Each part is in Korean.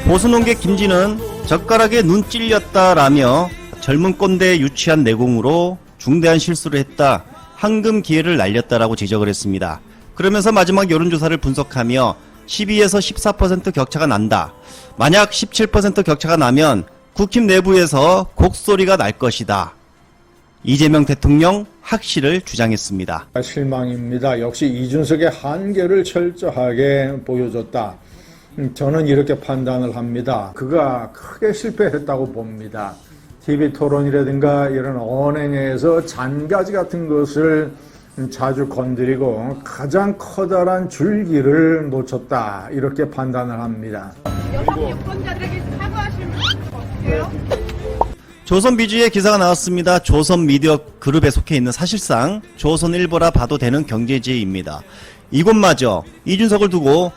보수논객 김진은 젓가락에 눈 찔렸다라며 젊은 꼰대의 유치한 내공으로 중대한 실수를 했다, 황금 기회를 날렸다라고 지적을 했습니다. 그러면서 마지막 여론조사를 분석하며 12에서 14% 격차가 난다. 만약 17% 격차가 나면 국힘 내부에서 곡소리가 날 것이다. 이재명 대통령 확실을 주장했습니다. 실망입니다. 역시 이준석의 한계를 철저하게 보여줬다. 저는 이렇게 판단을 합니다. 그가 크게 실패했다고 봅니다. TV토론이라든가 이런 언행에서 잔가지 같은 것을 자주 건드리고 가장 커다란 줄기를 놓쳤다, 이렇게 판단을 합니다. 여성 유권자들에게 사과하시면 어떡해요? 조선비주의 기사가 나왔습니다. 조선미디어 그룹에 속해 있는 사실상 조선일보라 봐도 되는 경제지입니다. 이곳마저 이준석을 두고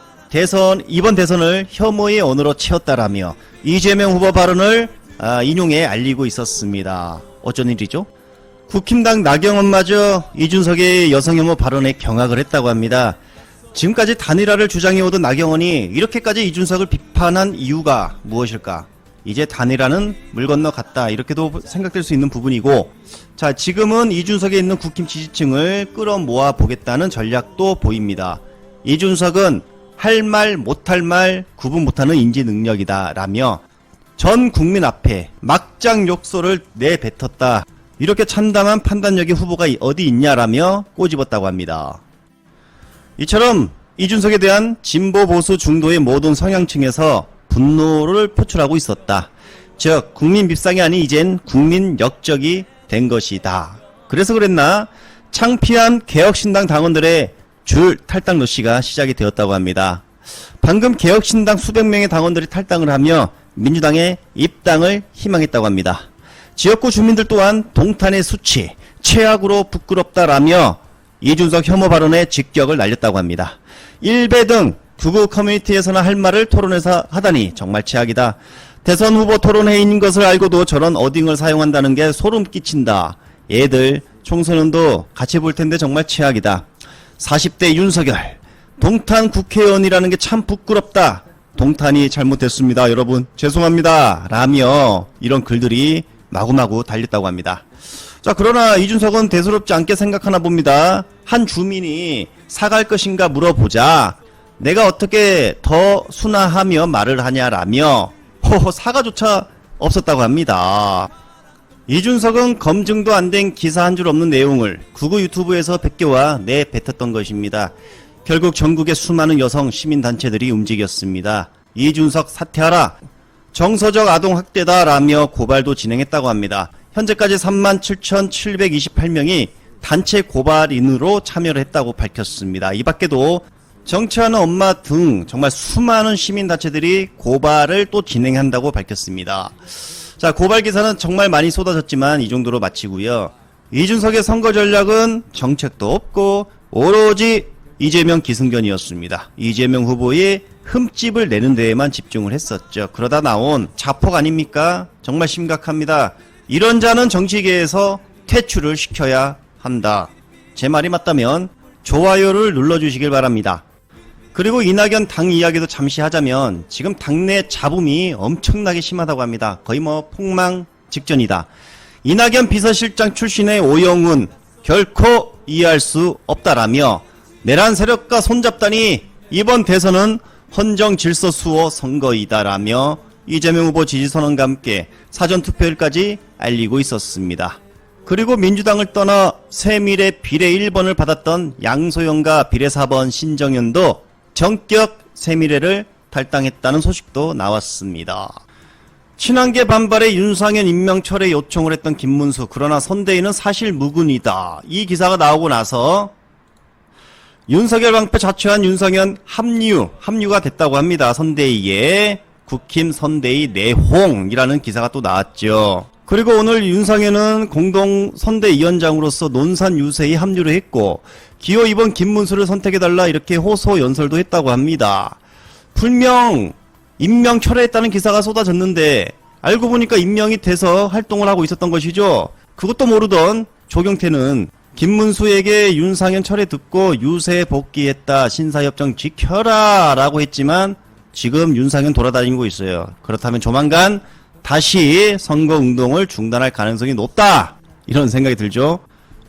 이번 대선을 혐오의 언어로 채웠다라며 이재명 후보 발언을 인용해 알리고 있었습니다. 어쩐 일이죠? 국힘당 나경원마저 이준석의 여성 혐오 발언에 경악을 했다고 합니다. 지금까지 단일화를 주장해오던 나경원이 이렇게까지 이준석을 비판한 이유가 무엇일까? 이제 단일화는 물 건너 갔다, 이렇게도 생각될 수 있는 부분이고, 자, 지금은 이준석에 있는 국힘 지지층을 끌어모아 보겠다는 전략도 보입니다. 이준석은 할 말 못할 말 구분 못하는 인지 능력이다 라며 전 국민 앞에 막장 욕설을 내뱉었다, 이렇게 참담한 판단력의 후보가 어디 있냐라며 꼬집었다고 합니다. 이처럼 이준석에 대한 진보 보수 중도의 모든 성향층에서 분노를 표출하고 있었다. 즉 국민 밉상이 아닌 이젠 국민 역적이 된 것이다. 그래서 그랬나 창피한 개혁신당 당원들의 줄 탈당 러시가 시작이 되었다고 합니다. 방금 개혁신당 수백 명의 당원들이 탈당을 하며 민주당의 입당을 희망했다고 합니다. 지역구 주민들 또한 동탄의 수치, 최악으로 부끄럽다라며 이준석 혐오 발언에 직격을 날렸다고 합니다. 일베 등 극우 커뮤니티에서나 할 말을 토론에서 하다니 정말 최악이다. 대선 후보 토론회의인 것을 알고도 저런 어딩을 사용한다는 게 소름 끼친다. 애들 총선은도 같이 볼 텐데 정말 최악이다. 40대 윤석열, 동탄 국회의원이라는 게 참 부끄럽다. 동탄이 잘못됐습니다. 여러분 죄송합니다. 라며 이런 글들이 마구마구 달렸다고 합니다. 자, 그러나 이준석은 대수롭지 않게 생각하나 봅니다. 한 주민이 사갈 것인가 물어보자 내가 어떻게 더 순화하며 말을 하냐라며 사과조차 없었다고 합니다. 이준석은 검증도 안 된 기사 한 줄 없는 내용을 극우 유튜브에서 베껴와 내뱉었던 것입니다. 결국 전국의 수많은 여성 시민단체들이 움직였습니다. 이준석 사퇴하라, 정서적 아동학대다라며 고발도 진행했다고 합니다. 현재까지 37,728명이 단체 고발인으로 참여를 했다고 밝혔습니다. 이 밖에도 정치하는 엄마 등 정말 수많은 시민단체들이 고발을 또 진행한다고 밝혔습니다. 자, 고발 기사는 정말 많이 쏟아졌지만 이 정도로 마치고요. 이준석의 선거 전략은 정책도 없고 오로지 이재명 기승전이었습니다. 이재명 후보의 흠집을 내는 데에만 집중을 했었죠. 그러다 나온 자폭 아닙니까? 정말 심각합니다. 이런 자는 정치계에서 퇴출을 시켜야 한다. 제 말이 맞다면 좋아요를 눌러주시길 바랍니다. 그리고 이낙연 당 이야기도 잠시 하자면 지금 당내 잡음이 엄청나게 심하다고 합니다. 거의 폭망 직전이다. 이낙연 비서실장 출신의 오영훈 결코 이해할 수 없다라며 내란 세력과 손잡다니 이번 대선은 헌정질서 수호 선거이다라며 이재명 후보 지지선언과 함께 사전투표일까지 알리고 있었습니다. 그리고 민주당을 떠나 세밀의 비례 1번을 받았던 양소영과 비례 4번 신정현도 전격 세밀회를 탈당했다는 소식도 나왔습니다. 친한계 반발에 윤상현 임명 철회 요청을 했던 김문수, 그러나 선대위는 사실 무근이다. 이 기사가 나오고 나서 윤석열 방패 자처한 윤상현 합류가 됐다고 합니다. 선대위에 국힘 선대위 내홍이라는 기사가 또 나왔죠. 그리고 오늘 윤상현은 공동 선대위원장으로서 논산 유세에 합류를 했고 기호 2번 김문수를 선택해달라 이렇게 호소 연설도 했다고 합니다. 분명 임명 철회했다는 기사가 쏟아졌는데 알고 보니까 임명이 돼서 활동을 하고 있었던 것이죠. 그것도 모르던 조경태는 김문수에게 윤상현 철회 듣고 유세 복귀했다, 신사협정 지켜라 라고 했지만 지금 윤상현 돌아다니고 있어요. 그렇다면 조만간 다시 선거운동을 중단할 가능성이 높다, 이런 생각이 들죠.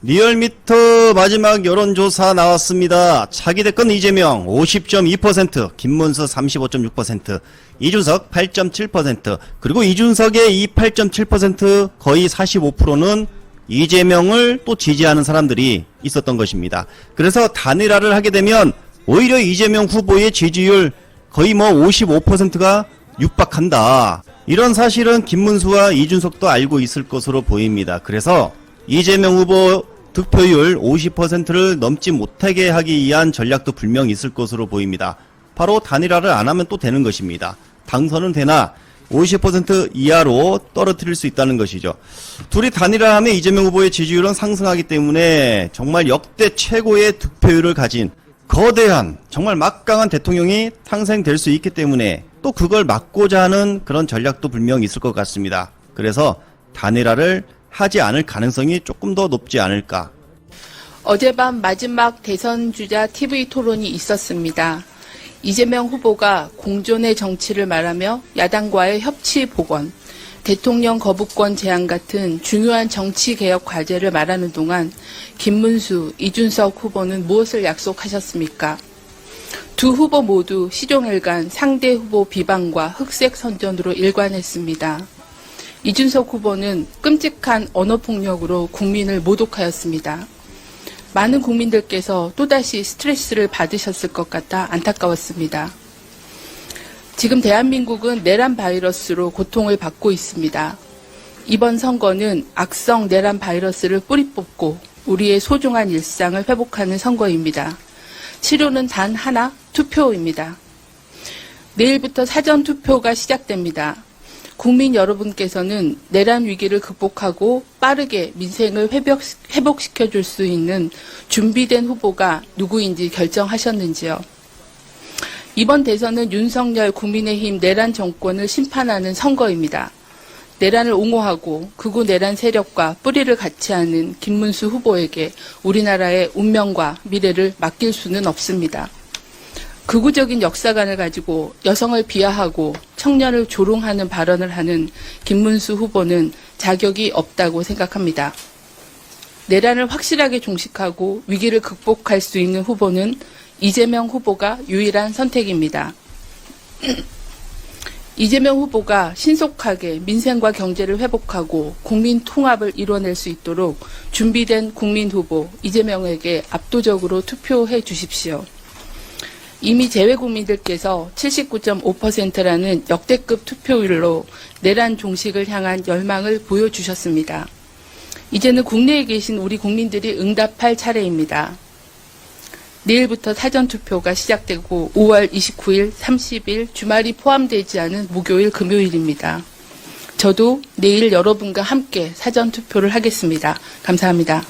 리얼미터 마지막 여론조사 나왔습니다. 차기 대권 이재명 50.2%, 김문수 35.6%, 이준석 8.7%, 그리고 이준석의 이 8.7% 거의 45%는 이재명을 또 지지하는 사람들이 있었던 것입니다. 그래서 단일화를 하게 되면 오히려 이재명 후보의 지지율 거의 55%가 육박한다, 이런 사실은 김문수와 이준석도 알고 있을 것으로 보입니다. 그래서 이재명 후보 득표율 50%를 넘지 못하게 하기 위한 전략도 분명히 있을 것으로 보입니다. 바로 단일화를 안 하면 또 되는 것입니다. 당선은 되나 50% 이하로 떨어뜨릴 수 있다는 것이죠. 둘이 단일화하면 이재명 후보의 지지율은 상승하기 때문에 정말 역대 최고의 득표율을 가진 거대한, 정말 막강한 대통령이 탄생될 수 있기 때문에 또 그걸 막고자 하는 그런 전략도 분명히 있을 것 같습니다. 그래서 단일화를 하지 않을 가능성이 조금 더 높지 않을까. 어젯밤 마지막 대선 주자 TV 토론이 있었습니다. 이재명 후보가 공존의 정치를 말하며 야당과의 협치 복원, 대통령 거부권 제한 같은 중요한 정치 개혁 과제를 말하는 동안 김문수, 이준석 후보는 무엇을 약속하셨습니까? 두 후보 모두 시종일관 상대 후보 비방과 흑색 선전으로 일관했습니다. 이준석 후보는 끔찍한 언어폭력으로 국민을 모독하였습니다. 많은 국민들께서 또다시 스트레스를 받으셨을 것 같아 안타까웠습니다. 지금 대한민국은 내란 바이러스로 고통을 받고 있습니다. 이번 선거는 악성 내란 바이러스를 뿌리 뽑고 우리의 소중한 일상을 회복하는 선거입니다. 치료는 단 하나, 투표입니다. 내일부터 사전투표가 시작됩니다. 국민 여러분께서는 내란 위기를 극복하고 빠르게 민생을 회복시켜줄 수 있는 준비된 후보가 누구인지 결정하셨는지요? 이번 대선은 윤석열 국민의힘 내란 정권을 심판하는 선거입니다. 내란을 옹호하고 극우 내란 세력과 뿌리를 같이 하는 김문수 후보에게 우리나라의 운명과 미래를 맡길 수는 없습니다. 극우적인 역사관을 가지고 여성을 비하하고 청년을 조롱하는 발언을 하는 김문수 후보는 자격이 없다고 생각합니다. 내란을 확실하게 종식하고 위기를 극복할 수 있는 후보는 이재명 후보가 유일한 선택입니다. 이재명 후보가 신속하게 민생과 경제를 회복하고 국민 통합을 이뤄낼 수 있도록 준비된 국민 후보 이재명에게 압도적으로 투표해 주십시오. 이미 재외 국민들께서 79.5%라는 역대급 투표율로 내란 종식을 향한 열망을 보여주셨습니다. 이제는 국내에 계신 우리 국민들이 응답할 차례입니다. 내일부터 사전투표가 시작되고 5월 29일, 30일 주말이 포함되지 않은 목요일, 금요일입니다. 저도 내일 여러분과 함께 사전투표를 하겠습니다. 감사합니다.